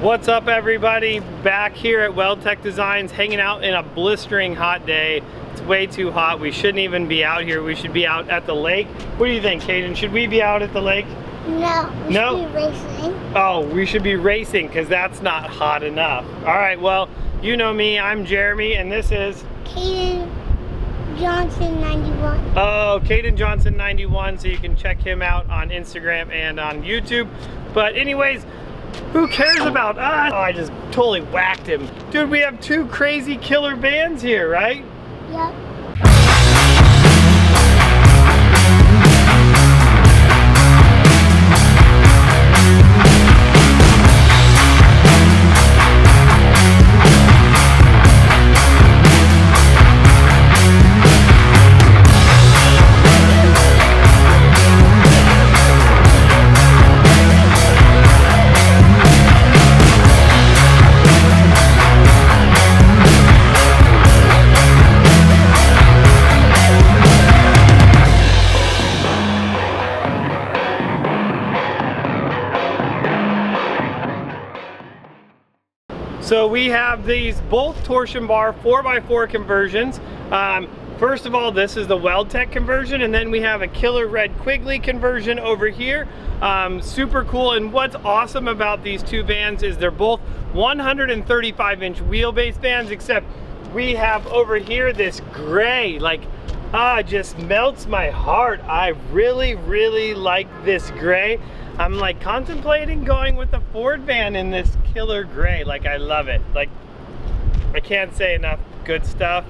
What's up, everybody? Back here at Weldtec Designs, hanging out in a blistering hot day. It's way too hot. We shouldn't even be out here. We should be out at the lake. What do you think, Kaden? Should we be out at the lake? No, we should be racing. Oh, we should be racing because that's not hot enough. All right, well, you know me. I'm Jeremy, and this is Kaden Johnson 91. Oh, Kaden Johnson 91, so you can check him out on Instagram and on YouTube. But anyways, who cares about us? Oh, I just totally whacked him. Dude, we have two crazy killer bands here, right? Yep. So we have these both torsion bar 4x4 conversions. First of all, this is the Weld Tec conversion, and then we have a killer red Quigley conversion over here. Super cool, and what's awesome about these two vans is they're both 135-inch wheelbase vans, except we have over here this gray, like, just melts my heart. I really like this gray. I'm like contemplating going with the Ford van in this killer gray. Like, I love it. Like, I can't say enough good stuff,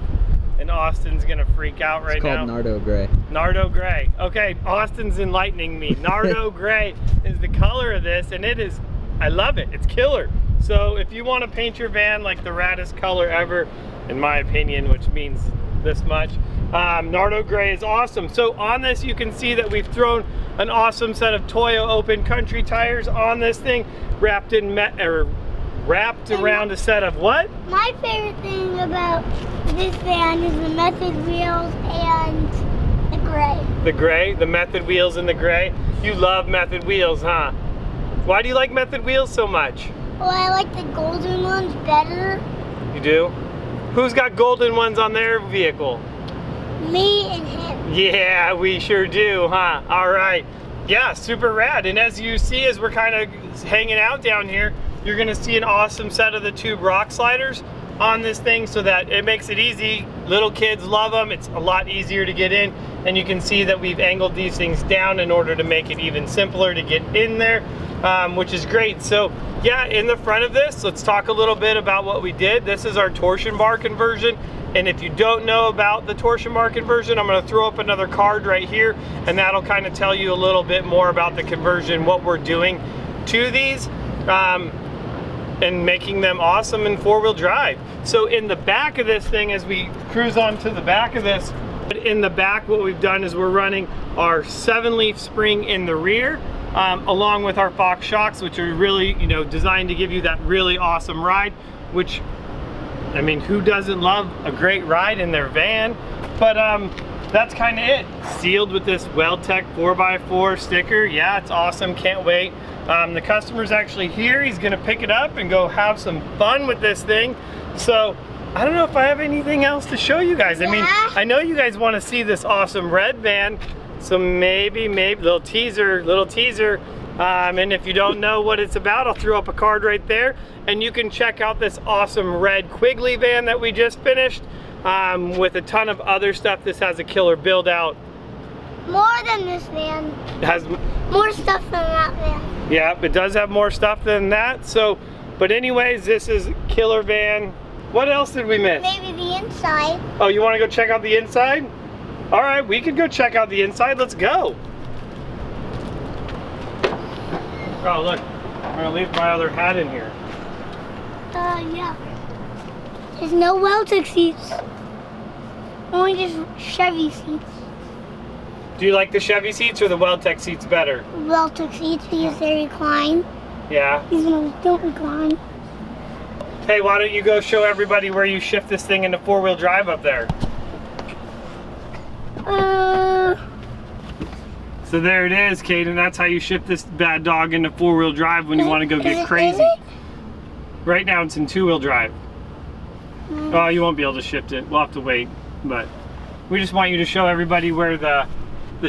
and Austin's gonna freak out right now. It's called Nardo Gray. Nardo Gray. Okay, Austin's enlightening me. Nardo Gray is the color of this, and it is, I love it. It's killer. So if you want to paint your van like the raddest color ever, in my opinion, which means this much, Nardo Gray is awesome. So on this, you can see that we've thrown an awesome set of Toyo open country tires on this thing, wrapped around a set of what? My favorite thing about this van is the method wheels and the gray. The gray, the method wheels and the gray. You love method wheels, huh? Why do you like method wheels so much? Well, I like the golden ones better. You do? Who's got golden ones on their vehicle? Me and him. Yeah, we sure do, huh? All right. Yeah, super rad. And as you see, as we're kind of hanging out down here, you're gonna see an awesome set of the tube rock sliders on this thing, so that it makes it easy. Little kids love them. It's a lot easier to get in. And you can see that we've angled these things down in order to make it even simpler to get in there, which is great. So yeah, in the front of this, let's talk a little bit about what we did. This is our torsion bar conversion. And if you don't know about the torsion bar conversion, I'm gonna throw up another card right here, and that'll kind of tell you a little bit more about the conversion, what we're doing to these, and making them awesome in four-wheel drive. So in the back of this thing, as we cruise on to the back of this, in the back, what we've done is we're running our 7-leaf spring in the rear, along with our Fox shocks, which are really, designed to give you that really awesome ride, which, I mean, who doesn't love a great ride in their van? But that's kind of it. Sealed with this Weld Tec 4x4 sticker. Yeah, it's awesome, can't wait. The customer's actually here. He's gonna pick it up and go have some fun with this thing. So I don't know if I have anything else to show you guys. I mean, I know you guys want to see this awesome red van, so maybe little teaser. And if you don't know what it's about, I'll throw up a card right there, and you can check out this awesome red Quigley van that we just finished, with a ton of other stuff. This has a killer build out. More than this van. It has more stuff than that van. Yeah, it does have more stuff than that. So, but anyways, this is killer van. What else did we miss? Maybe the inside. Oh, you want to go check out the inside? All right, we could go check out the inside. Let's go. Oh, look, I'm gonna leave my other hat in here. Yeah. There's no Weldtec seats. Only just Chevy seats. Do you like the Chevy seats or the Weldtec seats better? Weldtec seats because they recline. Yeah. These ones don't recline. Hey, why don't you go show everybody where you shift this thing into four-wheel drive up there? So there it is, Kaden. That's how you shift this bad dog into four-wheel drive when you want to go get crazy. Right now it's in 2-wheel drive. Oh, you won't be able to shift it. We'll have to wait, but we just want you to show everybody where the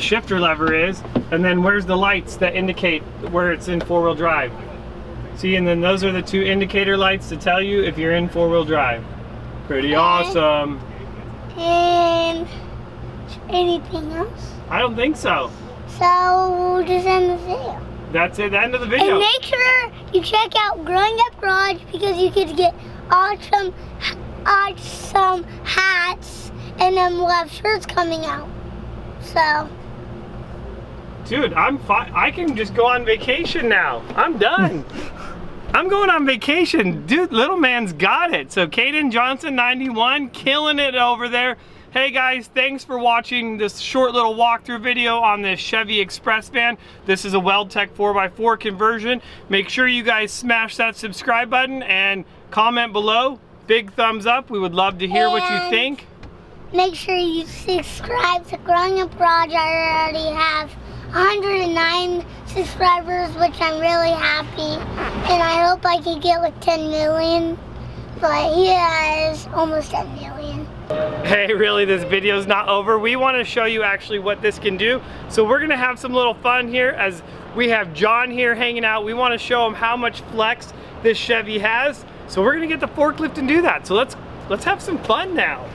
shifter lever is, and then where's the lights that indicate where it's in 4-wheel drive. See, and then those are the 2 indicator lights to tell you if you're in 4-wheel drive. Pretty awesome. And anything else? I don't think so. So we'll just end the video. That's it, the end of the video. And make sure you check out Growing Up Garage because you could get awesome hats, and then we'll have shirts coming out. So. Dude, I'm fine. I can just go on vacation now. I'm done. I'm going on vacation. Dude, little man's got it. So Caden Johnson 91, killing it over there. Hey guys, thanks for watching this short little walkthrough video on this Chevy Express van. This is a Weld Tec 4x4 conversion. Make sure you guys smash that subscribe button and comment below. Big thumbs up. We would love to hear what you think. Make sure you subscribe to Growing Up Garage. I already have 109 subscribers, which I'm really happy. And I hope I can get like 10 million. But he has almost 10 million. Hey, really, this video's not over. We want to show you actually what this can do. So we're going to have some little fun here as we have John here hanging out. We want to show him how much flex this Chevy has. So we're going to get the forklift and do that. So let's have some fun now.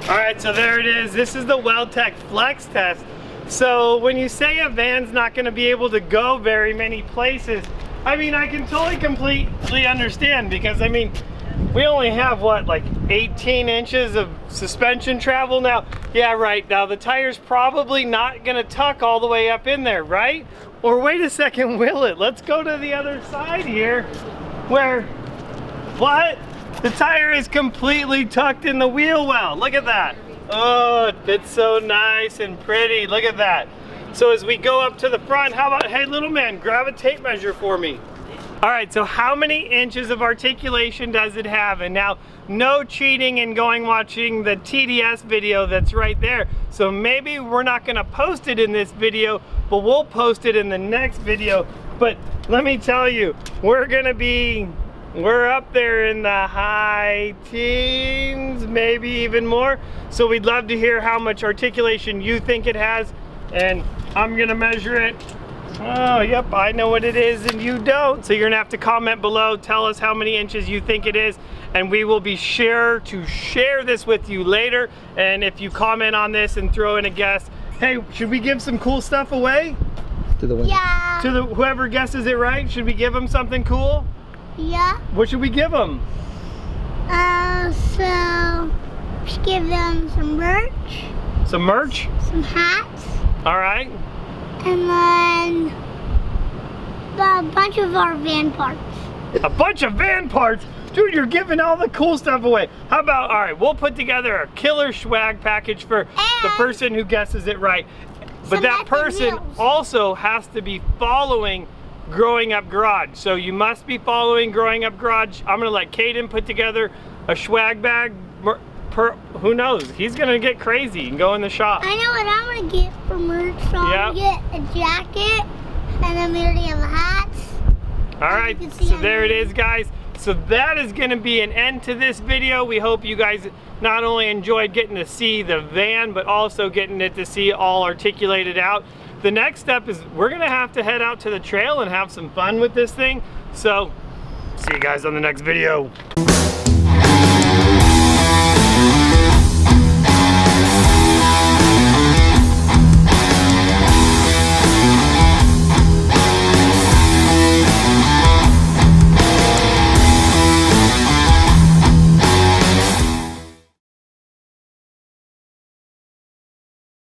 Alright, so there it is. This is the Weld Tec Flex Test. So when you say a van's not going to be able to go very many places, I mean, I can totally completely understand, because I mean, we only have what, like 18 inches of suspension travel now. Yeah, right. Now the tire's probably not going to tuck all the way up in there, right? Or wait a second, will it? Let's go to the other side here where, what? The tire is completely tucked in the wheel well. Look at that. Oh, it fits so nice and pretty. Look at that. So as we go up to the front, how about, hey little man, grab a tape measure for me. All right, so how many inches of articulation does it have? And now, no cheating and watching the TDS video that's right there. So maybe we're not gonna post it in this video, but we'll post it in the next video. But let me tell you, we're up there in the high teens, maybe even more. So we'd love to hear how much articulation you think it has. And I'm gonna measure it. Oh, yep, I know what it is and you don't. So you're gonna have to comment below, tell us how many inches you think it is, and we will be sure to share this with you later. And if you comment on this and throw in a guess, hey, should we give some cool stuff away? To the winner. Yeah. To whoever guesses it right, should we give them something cool? Yeah. What should we give them? So just give them some merch. Some merch? Some hats. All right. And then a bunch of our van parts. A bunch of van parts? Dude, you're giving all the cool stuff away. How about, all right, we'll put together a killer swag package for the person who guesses it right. But that person also has to be following Growing Up Garage. So you must be following Growing Up Garage. I'm gonna let Caden put together a swag bag. Who knows? He's gonna get crazy and go in the shop. I know what I'm gonna get for merch. So I'm gonna get a jacket, and then we already have the hats. All right, so there it is, guys. So that is gonna be an end to this video. We hope you guys not only enjoyed getting to see the van, but also getting it to see all articulated out. The next step is we're gonna have to head out to the trail and have some fun with this thing. So see you guys on the next video.